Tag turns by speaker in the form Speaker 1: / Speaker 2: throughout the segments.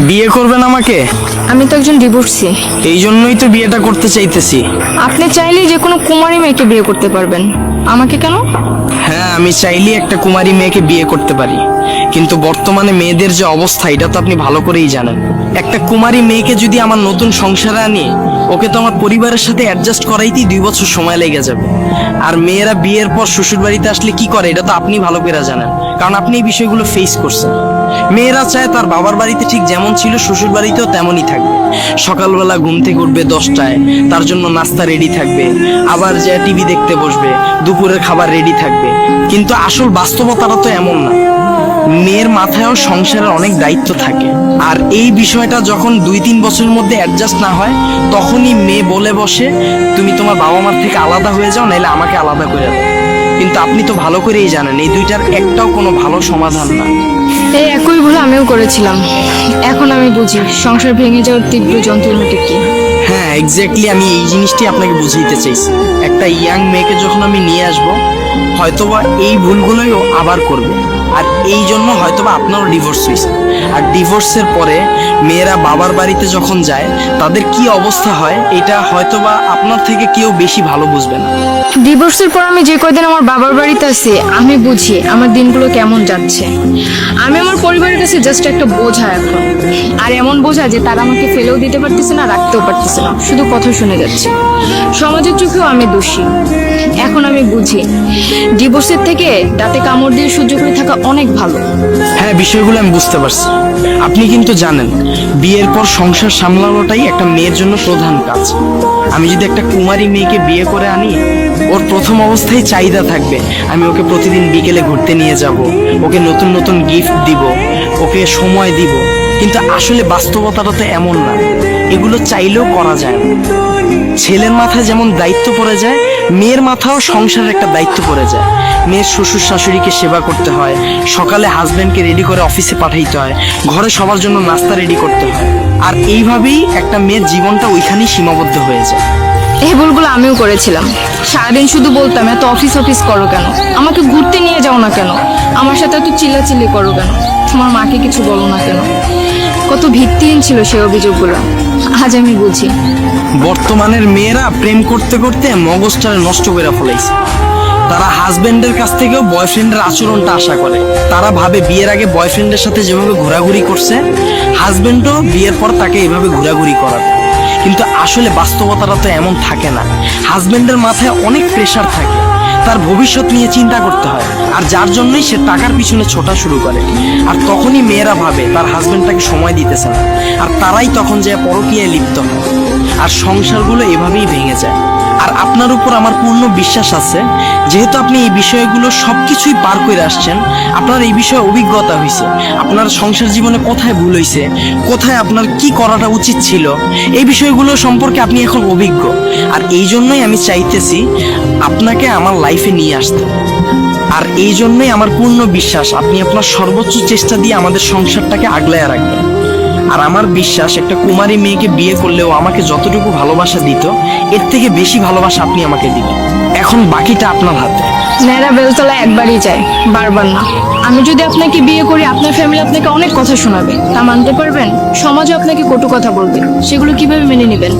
Speaker 1: বিয়ে করবেন আমাকে?
Speaker 2: আমি তো একজন ডিভোর্সি।
Speaker 1: এই জন্যই তো বিয়েটা করতে চাইতেছি।
Speaker 2: আপনি চাইলেই যে কোনো কুমারী মেয়েকে বিয়ে করতে পারবেন, আমাকে কেন?
Speaker 1: হ্যাঁ, আমি চাইলেই একটা কুমারী মেয়েকে বিয়ে করতে পারি, কিন্তু বর্তমানে মেয়েদের যে অবস্থা এটা তো আপনি ভালো করেই জানেন। একটা কুমারী মেয়েকে যদি আমার নতুন সংসারে আনি, ওকে তো আমার পরিবারের সাথে অ্যাডজাস্ট করাইতেই 2 বছর সময় লেগে যাবে। আর মেয়েরা বিয়ের পর শ্বশুর বাড়িতে আসলে কি করে এটা তো আপনি ভালো করে জানেন, কারণ আপনি এই বিষয়গুলো ফেস করছেন। মেয়েরা চায় তার বাবার বাড়িতে ঠিক যেমন ছিল শ্বশুর বাড়িতেও তেমনই থাকবে। সকালবেলা ঘুম থেকে উঠবে 10টায়, তার জন্য নাস্তা রেডি থাকবে, আবার যে টিভি দেখতে বসবে, দুপুরের খাবার রেডি থাকবে। কিন্তু আসল বাস্তবতাটা তো এমন না। মেয়ের মাথায়ও সংসারের অনেক দায়িত্ব থাকে, আর এই বিষয়টা যখন 2-3 বছরের মধ্যে অ্যাডজাস্ট না হয়, তখনই মেয়ে বলে বসে তুমি তোমার বাবা মার থেকে আলাদা হয়ে যাও, নাইলে আমাকে আলাদা করে দাও। কিন্তু আপনি তো ভালো করেই জানেন এই দুইটার একটাও কোনো ভালো সমাধান না।
Speaker 2: এই একই ভুল আমিও করেছিলাম। এখন আমি বুঝি সংসার ভেঙে যাওয়ার তীব্র যন্ত্রণাটা কি।
Speaker 1: হ্যাঁ, এক্স্যাক্টলি আমি এই জিনিসটি আপনাকে বুঝাইতে চাইছি। একটা ইয়াং মেয়েকে যখন আমি নিয়ে আসবো, হয়তোবা এই ভুলগুলোই ও আবার করবে, আর এই জন্য হয়তোবা আপনারও ডিভোর্স হয়েছে। আর ডিভোর্সের পরে মেয়েরা বাবার বাড়িতে যখন যায় তাদের কি অবস্থা হয় এটা হয়তোবা আপনার থেকে কেউ বেশি ভালো বুঝবে না।
Speaker 2: ডিভোর্সের পর আমি যে কয়দিন আমার বাবার বাড়িতে আছি, আমি বুঝি আমার দিনগুলো কেমন যাচ্ছে। আমি আমার পরিবারের কাছে জাস্ট একটা বোঝা এখন। আর এমন বোঝা যে তারা আমাকে ফেলেও দিতে পারতেছে না, রাখতেও পারতেছে না, শুধু কথা শুনে যাচ্ছে। সমাজের চোখেও আমি দোষী। এখন আমি বুঝি ডিভোর্সের থেকে দাঁতে কামড় দিয়ে সহ্য করে থাকা অনেক ভালো।
Speaker 1: হ্যাঁ, বিষয়গুলো আমি বুঝতে পারছি। আপনি কিন্তু জানেন বিয়ের পর সংসার সামলানোটাই একটা মেয়ের জন্য প্রধান কাজ। আমি যদি একটা কুমারী মেয়েকে বিয়ে করে আনি, ওর প্রথম অবস্থায় চাহিদা থাকবে আমি ওকে প্রতিদিন বিকেলে ঘুরতে নিয়ে যাব, ওকে নতুন নতুন গিফট দিব, ওকে সময় দিব। কিন্তু আসলে বাস্তবতাটা তো এমন না। এগুলো চাইলেও করা যায় না। ছেলের মাথায় যেমন দায়িত্ব পড়ে যায়, মেয়ের মাথাও সংসারের একটা দায়িত্ব পড়ে যায়। মেয়ের শ্বশুর শাশুড়িকে সেবা করতে হয়, সকালে হাজবেন্ডকে রেডি করে অফিসে পাঠাইতে হয়, ঘরে সবার জন্য নাস্তা রেডি করতে হয়। আর এইভাবেই একটা মেয়ের জীবনটা ওইখানেই সীমাবদ্ধ হয়ে যায়।
Speaker 2: এই ভুলগুলো আমিও করেছিলাম। সারাদিন শুধু বলতাম এত অফিস অফিস করো কেন, আমাকে ঘুরতে নিয়ে যাও না কেন, আমার সাথে এত চিল্লাচিল্লি করো কেন, তোমার মাকে কিছু বলো না কেন। কত ভিত্তিহীন ছিল সেই অভিযোগগুলো, আজ আমি বুঝি।
Speaker 1: বর্তমানের মেয়েরা প্রেম করতে করতে মগজটারে নষ্ট করে ফেলাইছে। তারা হাজবেন্ডের কাছ থেকেও বয়ফ্রেন্ডের আচরণটা আশা করে। তারা ভাবে বিয়ের আগে বয়ফ্রেন্ডের সাথে যেভাবে ঘোরাঘুরি করছে, হাজবেন্ডও বিয়ের পর তাকে এভাবে ঘোরাঘুরি করাবে। কিন্তু আসলে বাস্তবতাটা তো এমন থাকে না। হাজবেন্ডের মাথায় অনেক প্রেশার থাকে, তার ভবিষ্যৎ নিয়ে চিন্তা করতে হয়, আর যার জন্যই সে টাকার পিছনে ছোটা শুরু করে। আর তখনই মেয়েরা ভাবে তার হাজবেন্ডটাকে সময় দিতেছে না, আর তারাই তখন যায় পরকীয়ায় লিপ্ত হয়, আর সংসারগুলো এভাবেই ভেঙে যায়। আর আপনার উপর আমার পূর্ণ বিশ্বাস আছে, যেহেতু আপনি এই বিষয়গুলো সবকিছুই পার করে আসছেন, আপনার এই বিষয়ে অভিজ্ঞতা হয়েছে, আপনার সংসার জীবনে কোথায় ভুল হয়েছে, কোথায় আপনার কি করাটা উচিত ছিল, এই বিষয়গুলো সম্পর্কে আপনি এখন অভিজ্ঞ। আর এই জন্যই আমি চাইতেছি আপনাকে আমার লাইফে নিয়ে আসতে। আর এই জন্যই আমার পূর্ণ বিশ্বাস আপনি আপনার সর্বোচ্চ চেষ্টা দিয়ে আমাদের সংসারটাকে আগলায় রাখবেন। আর আমার বিশ্বাস একটা কুমারী মেয়েকে বিয়ে করলেও আমাকে যতটুকু ভালোবাসা দিত, এর থেকে বেশি ভালোবাসা আপনি আমাকে দিবেন। এখন বাকিটা আপনার হাতে।
Speaker 2: মেয়েরা বেলতলা একবারই যায়, বারবার না। আমি যদি আপনাকে বিয়ে করি, আপনার ফ্যামিলি আপনাকে অনেক কথা শোনাবে, তা মানতে পারবেন? সমাজে আপনাকে কটু কথা বলবে, সেগুলো কিভাবে মেনে নেবেন?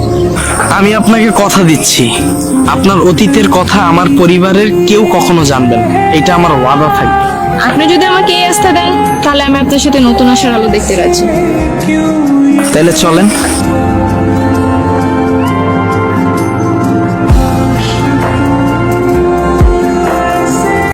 Speaker 1: আমি আপনাকে কথা দিচ্ছি, আপনার অতীতের কথা আমার পরিবারের কেউ কখনো জানবে না, এটা আমার ওয়াদা থাকবে।
Speaker 2: আপনি যদি আমাকে এই আস্থা দেন, তাহলে আমি আপনার সাথে নতুন আশার আলো দেখতে রাজি।
Speaker 1: তাহলে চলেন।